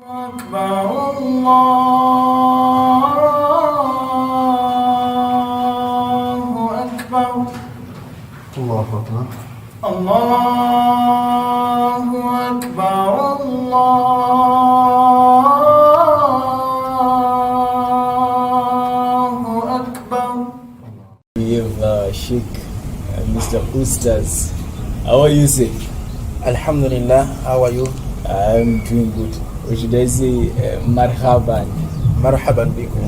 أكبر الله أكبر الله أكبر الله أكبر الله أكبر. We have Sheikh Mr. Ustaz. How are you, sir? Alhamdulillah, how are you? I'm doing good. Or should I say marhaban? Marhaban bikum.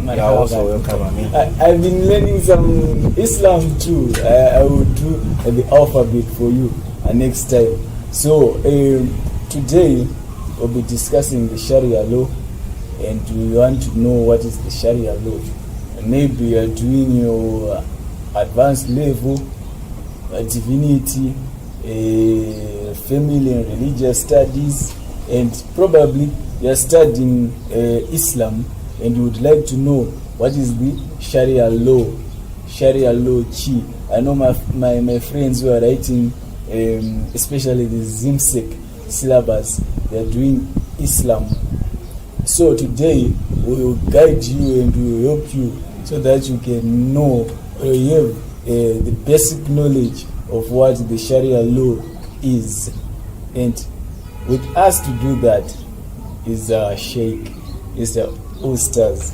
You are also welcome. I've been learning some Islam too. I will do the alphabet for you next time. So today we'll be discussing the Sharia law, and we want to know what is the Sharia law. Maybe you are doing your advanced level, divinity, family and religious studies, and probably you are studying Islam, and you would like to know what is the Sharia law. Sharia law chi. I know my friends who are writing, especially the ZIMSEC syllabus, they are doing Islam. So today we will guide you and we will help you so that you can know, you have the basic knowledge of what the Sharia law is. And with us to do that is our Sheikh, is the Ustaz.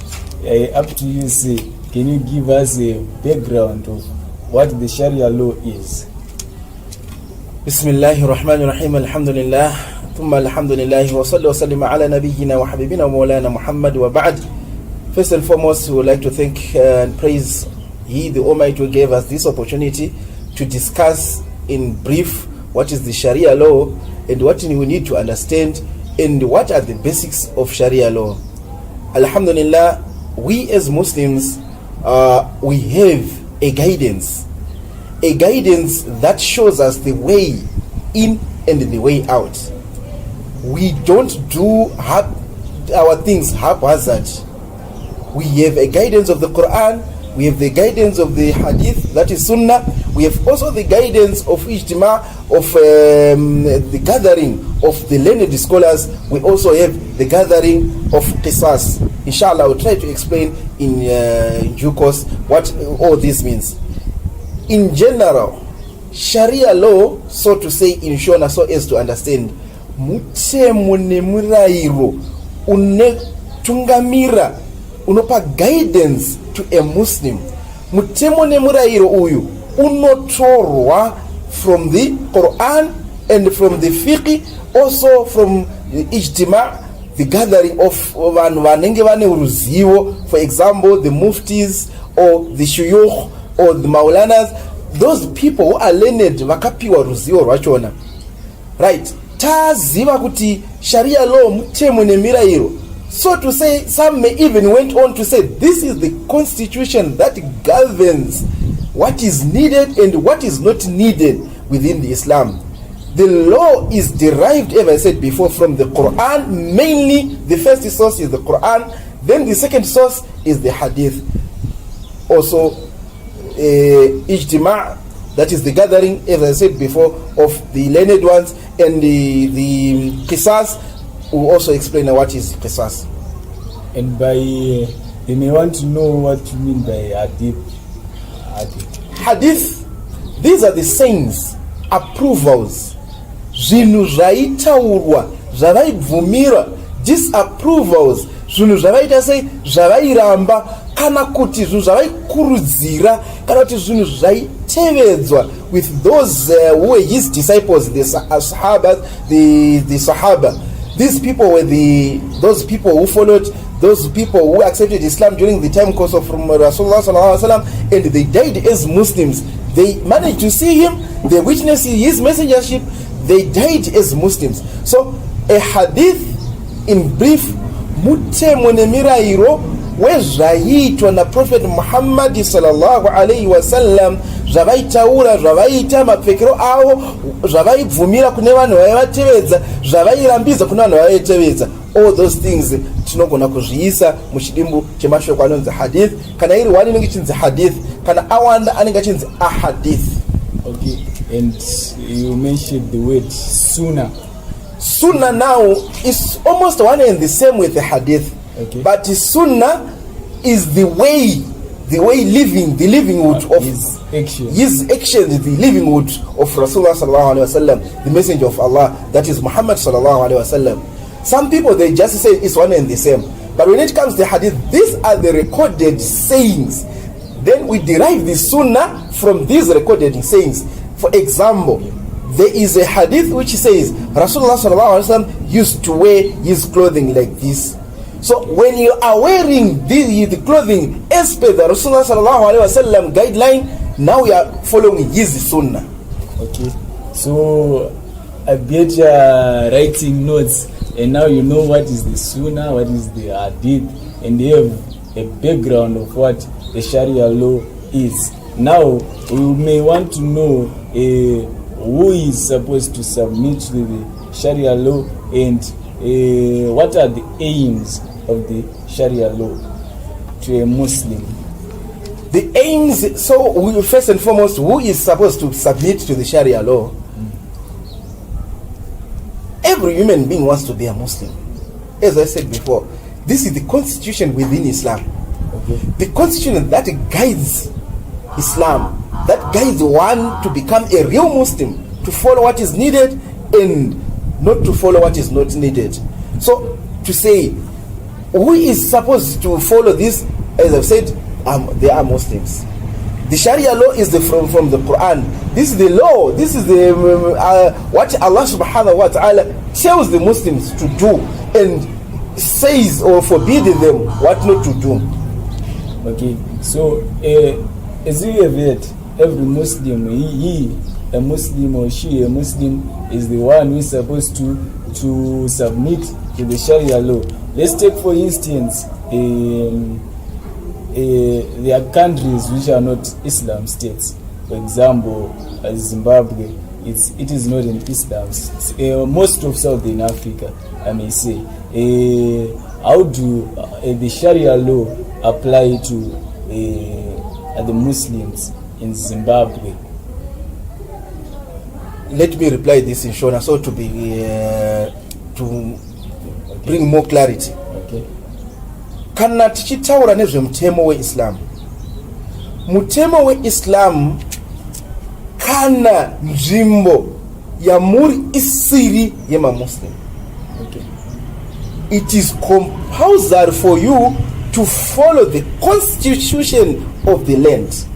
Up to you, say, can you give us a background of what the Sharia law is? Bismillahir Rahmanir Rahim. Alhamdulillah. Thumma alhamdulillah. Wa salli wa sallim ala nabiyyina wa habibina wa maulana Muhammad wa ba'd. First and foremost, we would like to thank and praise He, the Almighty, who gave us this opportunity to discuss in brief what is the Sharia law and what we need to understand and what are the basics of Sharia law. Alhamdulillah, we as Muslims, we have a guidance that shows us the way in and the way out. We don't do our things haphazard. We have a guidance of the Quran, we have the guidance of the Hadith, that is Sunnah. We have also the guidance of Ijtima, of the gathering of the learned scholars. We also have the gathering of Qisas. Inshallah, I will try to explain in due course what all this means. In general, Sharia law, so to say, in Shona, so as to understand, unetungamira unopa guidance to a Muslim. Mutemone murairo uyu unotorwa from the Quran and from the fiqh, also from the ijtima, the gathering of vanenge vane uruzivo, for example the muftis or the shuyukh or the maulanas, those people who are learned vakapiwa ruzivo rwachona. Right, taziva kuti Sharia law mutemone mirairo. So to say, some may even went on to say this is the constitution that governs what is needed and what is not needed within the Islam. The law is derived, as I said before, from the Quran. Mainly, the first source is the Quran. Then the second source is the Hadith. Also, Ijtima', that is the gathering, as I said before, of the learned ones, and the Qisas. We'll also explain what is Qisas. And by, they may want to know what you mean by Hadith. Hadith, these are the sayings, approvals, zvinhu zvaitaurwa, zvavaibvumira, disapprovals, zvinhu zvavaita sei, zvavairamba, kana kuti zvinhu zvavaikurudzira, kana kuti zvinhu zvaitevedzwa with those who were his disciples, the Sahaba. These people were those people who followed, those people who accepted Islam during the time course of from Rasulullah sallallahu alaihi wasallam, and they died as Muslims. They managed to see him, they witnessed his messengership, they died as Muslims. So a hadith, in brief, mutemone mirairo wezvaitwa na Prophet Muhammad sallallahu alaihi wasallam, zvavaitaura, zvavaita mapfekero avo, zvavaibvumira kune vanhu vaivatevedza, zvavairambidza kune vanhu vaivatevedza. All those things tinogona kuzviisa muchidimbu chemashoko anonzi hadith. Kana iri wani inenge chinzi hadith, kana awanda anenge chinzi ahadith. Okay, and you mentioned the word sunnah. Sunnah now is almost one and the same with the hadith. Okay. But Sunnah is the way livinghood of his actions, the livinghood of Rasulullah sallallahu alaihi wasallam, the messenger of Allah, that is Muhammad sallallahu alaihi wasallam. Some people, they just say it's one and the same. But when it comes to hadith, these are the recorded sayings. Then we derive the sunnah from these recorded sayings. For example, there is a hadith which says Rasulullah sallallahu alaihi wasallam used to wear his clothing like this. So when you are wearing the clothing as per the Rasulullah sallallahu alaihi wasallam guideline, now you are following his sunnah. Okay. So I bet you are writing notes, and now you know what is the sunnah, what is the hadith, and you have a background of what the Sharia law is. Now we may want to know who is supposed to submit to the Sharia law, and what are the aims of the Sharia law to a Muslim. The aims, so first and foremost, who is supposed to submit to the Sharia law? Every human being wants to be a Muslim. As I said before, this is the constitution within Islam. Okay. The constitution that guides Islam, that guides one to become a real Muslim, to follow what is needed and not to follow what is not needed. So to say who is supposed to follow this, as I've said, they are Muslims. The Sharia law is from the Quran. This is the law. This is the what Allah subhanahu wa ta'ala tells the Muslims to do and says or forbids them what not to do. Okay, so as you have heard, every Muslim, he a Muslim or she a Muslim, is the one who is supposed to submit to the Sharia law. Let's take for instance there are countries which are not Islam states. For example, Zimbabwe, it is not an Islam. Most of Southern Africa, I may say. How do the Sharia law apply to the Muslims in Zimbabwe? Let me reply this in Shona, so to be bring more clarity. Okay. Kana tichitaura nezvemutemo weIslam. Mutemo weIslam kana nzvimbo yamuri isiri yemamuslim. Okay. It is compulsory for you to follow the constitution of the land.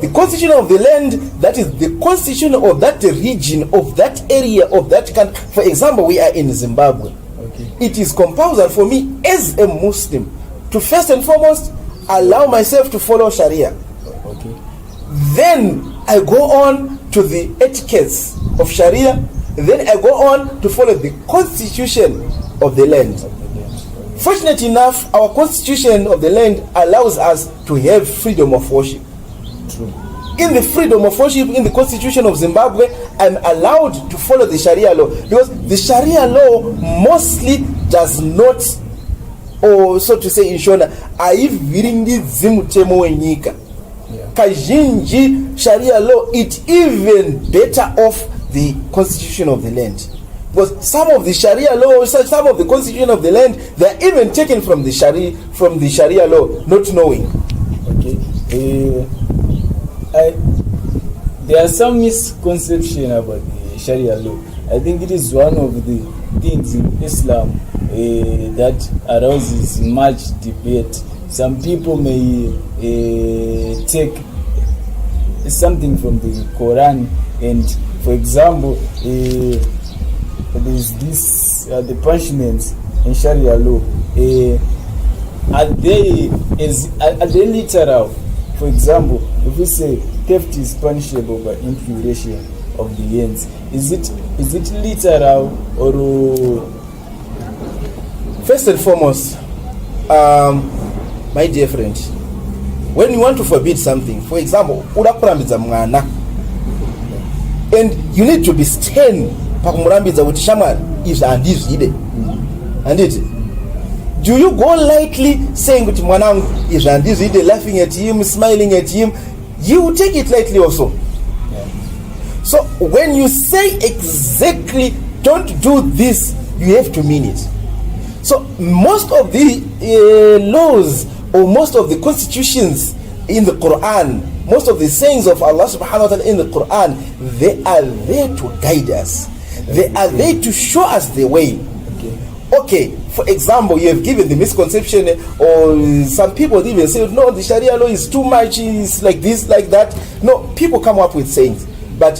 The constitution of the land, that is the constitution of that region, of that area, of that country. For example, we are in Zimbabwe. Okay. It is compulsory for me as a Muslim to first and foremost allow myself to follow Sharia. Okay. Then I go on to the etiquettes of Sharia. Then I go on to follow the constitution of the land. Fortunately enough, our constitution of the land allows us to have freedom of worship. True. In the freedom of worship, in the constitution of Zimbabwe, I'm allowed to follow the Sharia law, because the Sharia law mostly does not, or so to say in Shona, aiviringi zimutemo wenyika. Kazhinji Sharia law, it even better off the constitution of the land. Because some of the Sharia law, some of the constitution of the land, they are even taken from the Sharia law, not knowing. Okay. There are some misconception about the Sharia law. I think it is one of the things in Islam that arouses much debate. Some people may take something from the Quran, and for example, there's this the punishments in Sharia law. Are they literal? For example, if we say theft is punishable by amputation of the hands, is it literal or? First and foremost, my dear friend, when you want to forbid something, for example, and you need to be stern, and it. Do you go lightly saying to Mwanang is laughing at him, smiling at him? You will take it lightly also. Yeah. So when you say exactly don't do this, you have to mean it. So most of the laws or most of the constitutions in the Quran, most of the sayings of Allah subhanahu wa ta'ala in the Quran, they are there to guide us. They are there to show us the way. Okay, for example, you have given the misconception, or some people even say, no, the Sharia law is too much, it's like this, like that. No, people come up with sayings. But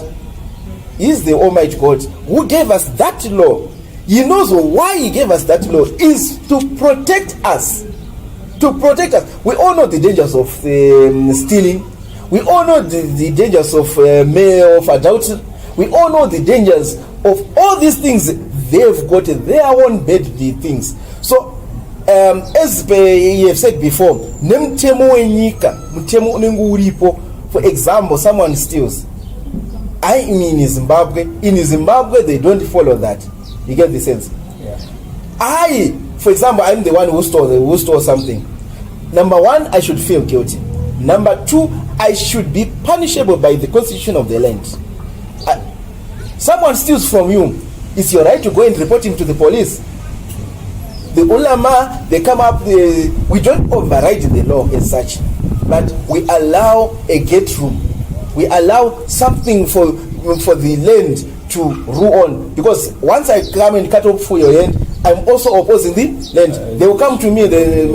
is the Almighty God who gave us that law. He knows why he gave us that law is to protect us. To protect us. We all know the dangers of stealing. We all know the dangers of adultery. We all know the dangers of all these things. They've got their own bad things. So, as you have said before, for example, someone steals. I mean, in Zimbabwe, they don't follow that. You get the sense? Yeah. For example, I'm the one who stole something. Number one, I should feel guilty. Number two, I should be punishable by the constitution of the land. Someone steals from you, it's your right to go and report him to the police. The ulama, they come up, we don't override the law as such, but we allow a gate room. We allow something for the land to rule on. Because once I come and cut off for your hand, I'm also opposing the land. They will come to me, then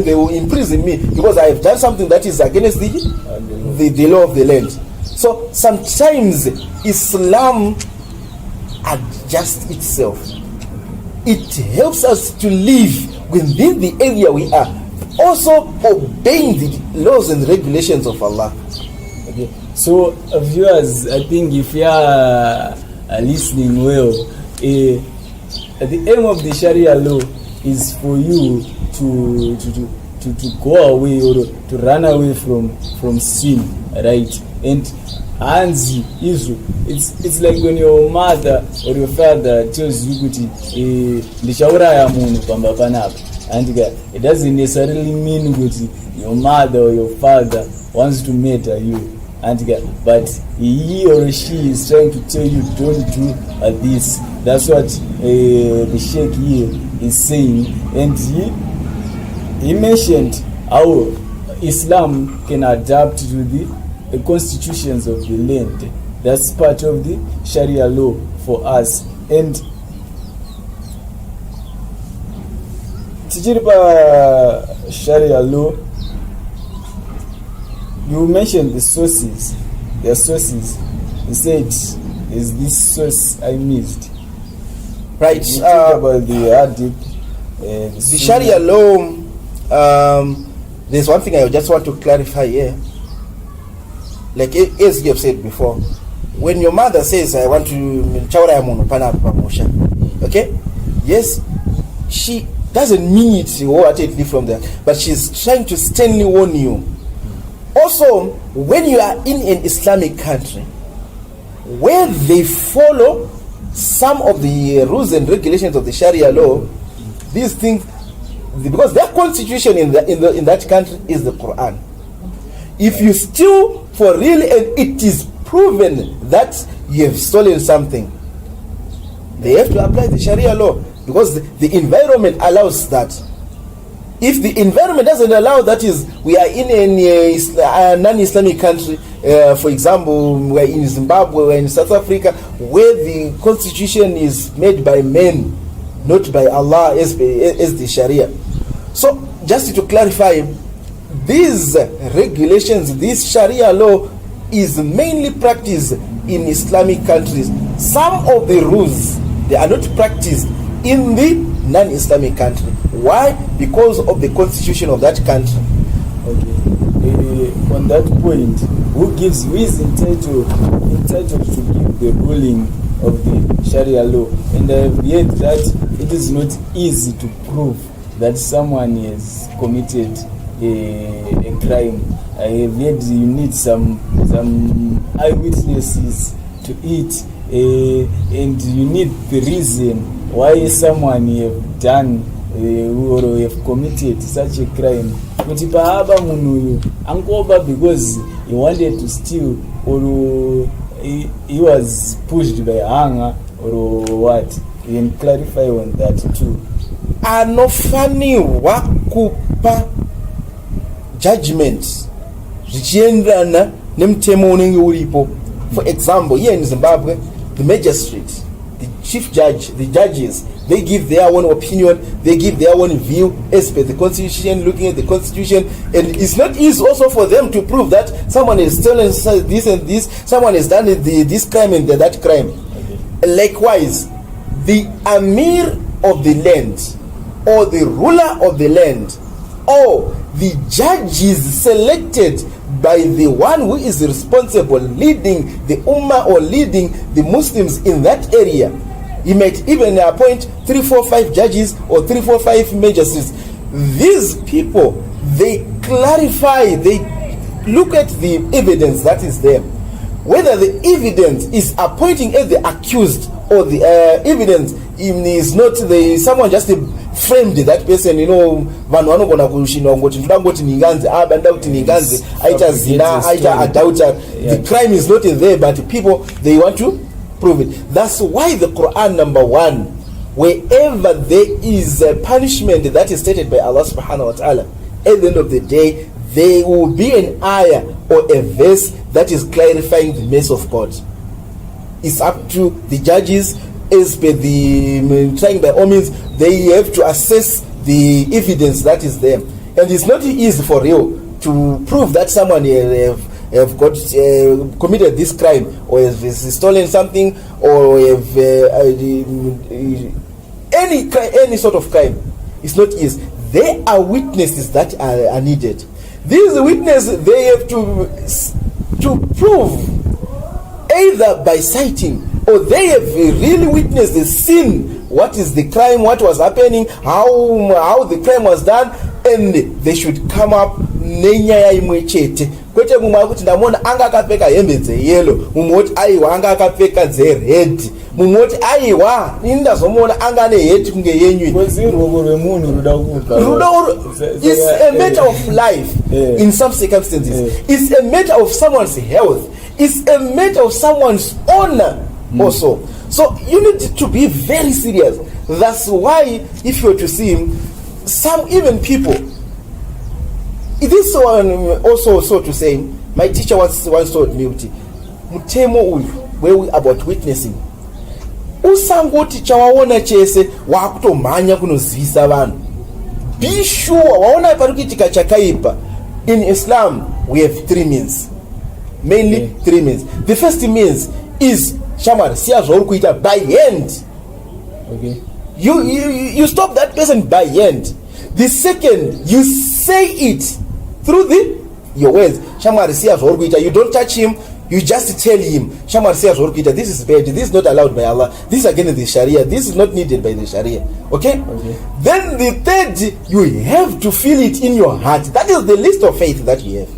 they will imprison me because I have done something that is against the law of the land. So sometimes Islam adjusts itself. It helps us to live within the area we are, also obeying the laws and regulations of Allah. Okay. So viewers, I think if you are listening well, the aim of the Sharia law is for you to go away or to run away from sin, right? And Anzi Israel, it's like when your mother or your father tells you ndishauraya munhu pamba panapa, and it doesn't necessarily mean that your mother or your father wants to murder you, and but he or she is trying to tell you don't do this. That's what the Sheikh here is saying, and he mentioned how Islam can adapt to the constitutions of the land. That's part of the Sharia law for us. And Tijiriba Sharia law, you mentioned the sources. The sources. You said, is this source I missed? Right. About the Hadith. The Sharia law, there's one thing I just want to clarify here. Like as you have said before, when your mother says, I want to okay? Yes, she doesn't mean it wholeheartedly from there, but she's trying to sternly warn you. Also, when you are in an Islamic country where they follow some of the rules and regulations of the Sharia law, these things, because their constitution in that country is the Quran. If you steal for real and it is proven that you have stolen something, they have to apply the Sharia law because the environment allows that. If the environment doesn't allow, that is, we are in a non-Islamic country, for example, we are in Zimbabwe, we are in South Africa, where the constitution is made by men, not by Allah as the Sharia. So, just to clarify, these regulations, this Sharia law is mainly practiced in Islamic countries. Some of the rules, they are not practiced in the non-Islamic country. Why? Because of the constitution of that country. Okay. On that point, who is entitled to give the ruling of the Sharia law? And I have heard that it is not easy to prove that someone has committed a crime. I have heard you need some eyewitnesses to it, and you need the reason why someone have done or have committed such a crime. Kuti pahaba munhu angoba because he wanted to steal, or he was pushed by hunger or what? You can clarify on that too. Anofaniwa kupa judgments zvichienderana nemutemo unenge uripo. For example, here in Zimbabwe, the magistrate, the chief judge, the judges, they give their own opinion, they give their own view as per the constitution, looking at the constitution, and it's not easy also for them to prove that someone has stolen this and this, someone has done this crime and that crime. Okay. Likewise, the Amir of the land, or the ruler of the land, or the judges selected by the one who is responsible, leading the Ummah or leading the Muslims in that area. He might even appoint 3, 4, 5 judges or 3, 4, 5 magistrates. These people, they clarify, they look at the evidence that is there. Whether the evidence is appointing as the accused or the evidence is not the someone just framed that person, you know, vanhu vanogona kushinwa ngoti ndoda ngoti ninganzi abanda kuti ninganzi aita zina aita adultery. The crime is not there, but people, they want to prove it. That's why the Quran, number 1, wherever there is a punishment that is stated by Allah subhanahu wa ta'ala, at the end of the day there will be an ayah or a verse that is clarifying the mercy of God. It's up to the judges, as per the trying by all means, they have to assess the evidence that is there. And it's not easy for real to prove that someone have got committed this crime, or has stolen something, or have any sort of crime. It's not easy. There are witnesses that are needed. These witnesses, they have to prove either by citing, or they have really witnessed the scene, what is the crime, what was happening, how the crime was done, and they should come up nenyaya imwe chete. Kwete mumwe akuti ndamona anga akapfeka hembe dzeyellow, mumwe oti aiwa anga akapfeka dzered, mumwe oti aiwa ini ndazomona anga ane heti kunge yenyu. It's a matter of life in some circumstances. It's a matter of someone's health. It's a matter of someone's honor also. So you need to be very serious. That's why if you were to see some even people, this one also, so to say, my teacher once told me, mutemo uyu wewe about witnessing. Usangoti chawaona chese wakutomhanya kunozivisa vanhu. Be sure waona parikitika chakaipa. In Islam we have 3 means. Mainly 3 means. The first means is shamar siya zvauri kuita by hand. Okay. You stop that person by hand. The second, you say it through your words. Shamar siya zvauri kuita. You don't touch him. You just tell him, Shamar siya zvauri kuita. This is bad. This is not allowed by Allah. This is against the Sharia. This is not needed by the Sharia. Okay? Then the third, you have to feel it in your heart. That is the list of faith that we have.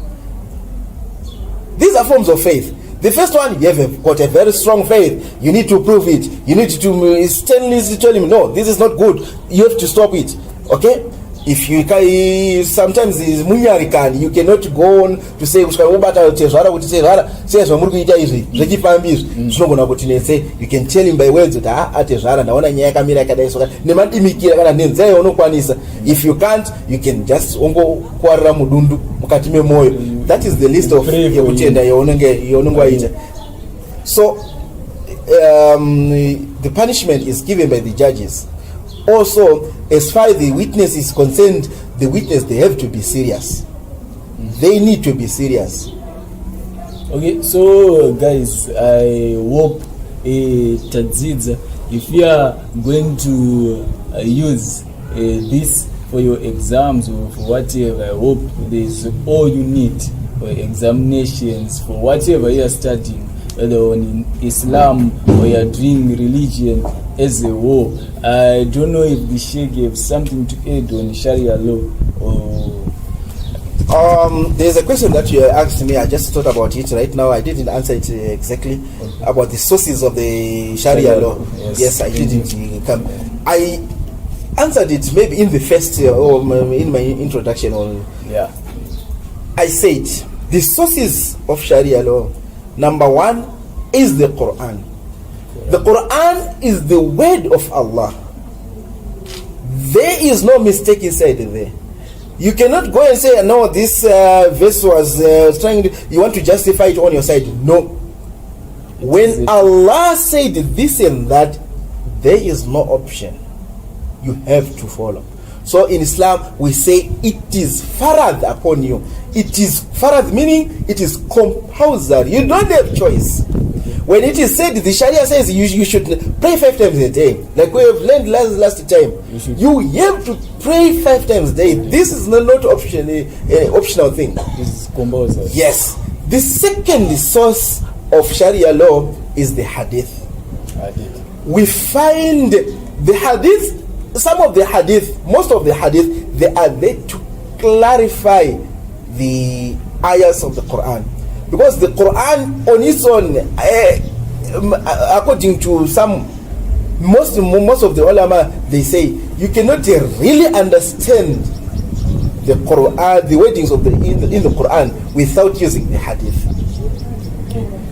These are forms of faith. The first one, you have got a very strong faith. You need to prove it. You need to sternly tell him, no, this is not good. You have to stop it. Okay? If you can, sometimes is munyarikani, you cannot go on to say uskabata tezvara kuti tezvara sezvo muri kuita izvi zvechifambizvi zvinogona kuti netse. You can tell him by words kuti atezvara ndaona nyaya yakamira yakadai soka nemadimikira kana nenzai unokwanisa. If you can't, you can just ongokwarira mudundu mukati memoyo. That is the list of yekutenda yaunenge waita. So the punishment is given by the judges. Also, as far as the witness is concerned, the witness, they have to be serious. They need to be serious. Okay, so guys, I hope Tadzidza, if you are going to use this for your exams or for whatever, I hope there's all you need for examinations, for whatever you are studying, whether on Islam or you are doing religion as a whole. I don't know if the Sheikh gave something to add on Sharia law or... There's a question that you asked me. I just thought about it right now. I didn't answer it exactly about the sources of the Sharia law. Yes, I didn't come. I answered it maybe in the first or in my introduction. I said the sources of Sharia law, number 1 is the Quran. The Quran is the word of Allah. There is no mistake inside there. You cannot go and say, no, this verse was trying to, you want to justify it on your side. No. When Allah said this and that, there is no option. You have to follow. So in Islam, we say it is farad upon you. It is farad, meaning it is compulsory. You don't have choice. When it is said, the Sharia says you should pray 5 times a day. Like we have learned last time. You have to pray 5 times a day. This is not optional thing. This is compulsory. Yes. The second source of Sharia law is the Hadith. We find the Hadith, some of the Hadith, most of the Hadith, they are there to clarify the ayahs of the Quran. Because the Quran on its own, according to most of the ulama, they say you cannot really understand the Quran, the wordings of in the Quran without using the Hadith.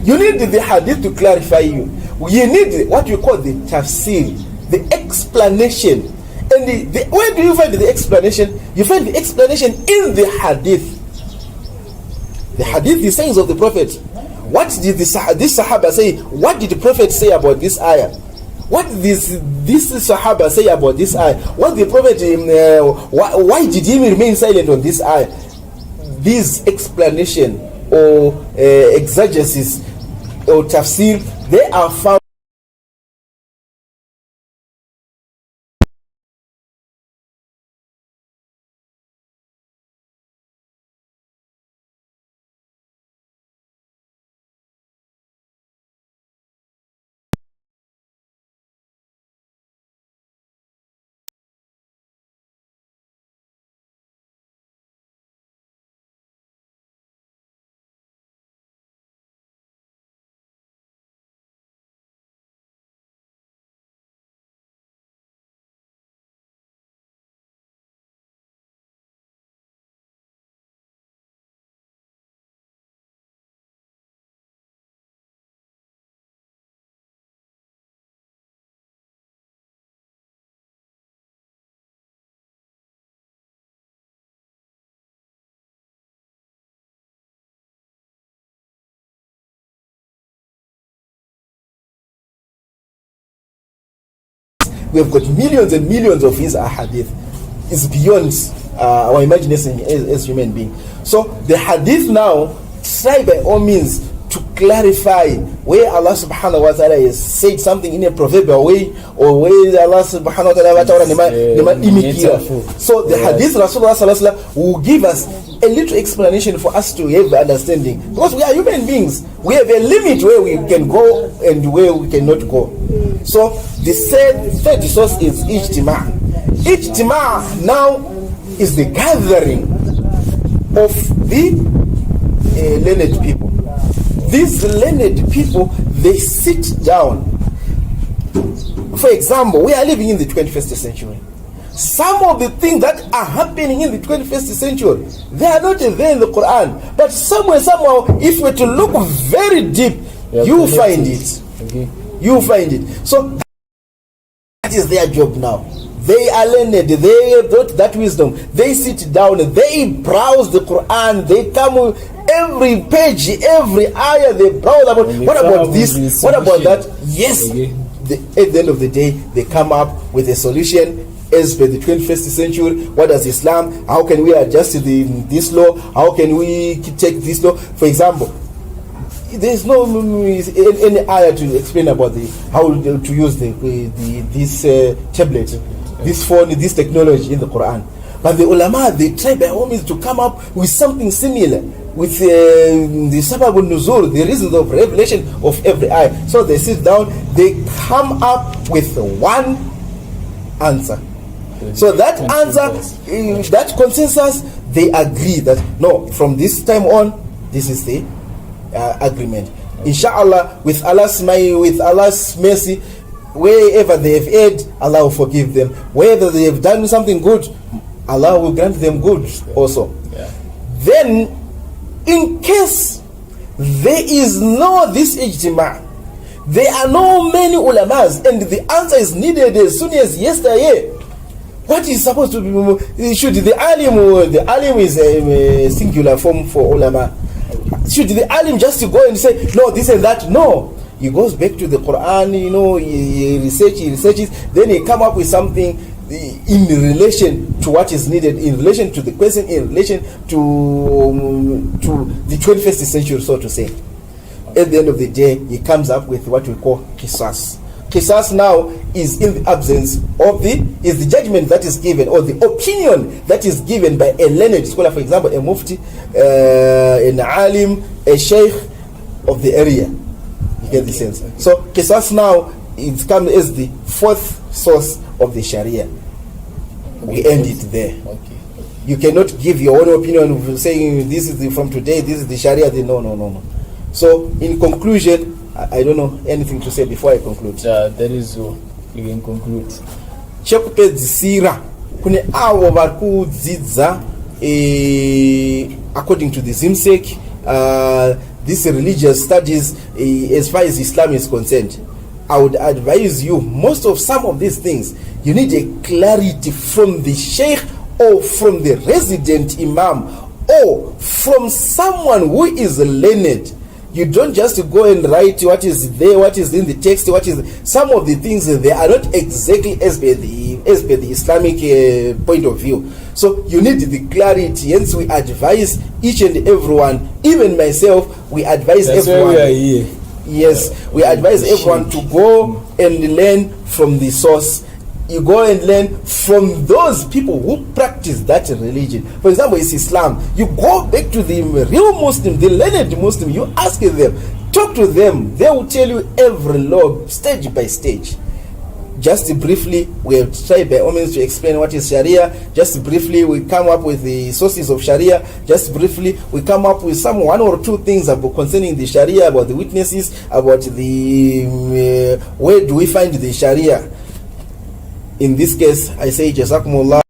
You need the Hadith to clarify you. You need what you call the tafsir, the explanation. And where do you find the explanation? You find the explanation in the Hadith. The Hadith, the sayings of the Prophet. What did this Sahaba say? What did the Prophet say about this ayah? What did this Sahaba say about this ayah? What the Prophet, why did he remain silent on this ayah? This explanation or exegesis or tafsir, they are found. We have got millions and millions of his hadith. It's beyond our imagination as human beings. So the hadith now try by all means to clarify where Allah subhanahu wa ta'ala has said something in a proverbial way, or where Allah subhanahu wa ta'ala so the hadith Rasulullah sallallahu alaihi wasallam will give us a little explanation for us to have understanding, because we are human beings. We have a limit where we can go and where we cannot go. So the third source is ijtima'. Ijtima' now is the gathering of the learned people. These learned people, they sit down. For example, we are living in the 21st century. Some of the things that are happening in the 21st century, they are not there in the Quran. But somehow, if we were to look very deep, you find it. Okay. You find it. So that is their job now. They are learned. They got that wisdom. They sit down. They browse the Quran. They come every page, every ayah. They browse about. What about this? What about that? Yes. Okay. At the end of the day, they come up with a solution. As per the 21st century, what does Islam? How can we adjust this law? How can we take this law? For example, there is no any ayah to explain about how to use this tablet, this phone, this technology in the Quran. But the ulama, they try by all means to come up with something similar, with the sabab al-nuzul, the reasons of revelation of every ayah. So they sit down, they come up with one answer. So that answer, that consensus, they agree that no, from this time on, this is the agreement. Inshallah, with Allah's mercy, wherever they have erred, Allah will forgive them. Wherever they have done something good, Allah will grant them good also. Yeah. Then, in case there is no this ijtima', There are no many ulamas, and the answer is needed as soon as yesterday. What is supposed to be? Should the alim is a singular form for ulama? Should the alim just go and say no, this and that? No. He goes back to the Quran, he researches, then he come up with something in relation to what is needed, in relation to the question, in relation to the 21st century, so to say. At the end of the day, he comes up with what we call qisas. Qisas now is in the absence of is the judgment that is given, or the opinion that is given by a learned scholar, for example, a mufti, an alim, a sheikh of the area. You get the sense? So qisas now, it comes as the fourth source of the Sharia. We end it there. Okay. You cannot give your own opinion of saying this is from today, this is the Sharia. No. So in conclusion, I don't know anything to say before I conclude. There is you can conclude. Chekupe zisira kune awo varikudzidza according to the ZIMSEC, these religious studies as far as Islam is concerned. I would advise you, some of these things, you need a clarity from the sheikh or from the resident imam or from someone who is learned. You don't just go and write what is there, what is in the text, some of the things they are not exactly as per the Islamic point of view. So you need the clarity. Hence we advise each and everyone, even myself, we advise everyone. Why we are here. Yes, we advise everyone to go and learn from the source. You go and learn from those people who practice that religion. For example, it's Islam. You go back to the real Muslim, the learned Muslim, you ask them, talk to them. They will tell you every law, stage by stage. Just briefly, we have tried by all means to explain what is Sharia. Just briefly, we come up with the sources of Sharia. Just briefly, we come up with one or two things about concerning the Sharia, about the witnesses, about the where do we find the Sharia. In this case, I say Jazakumullah.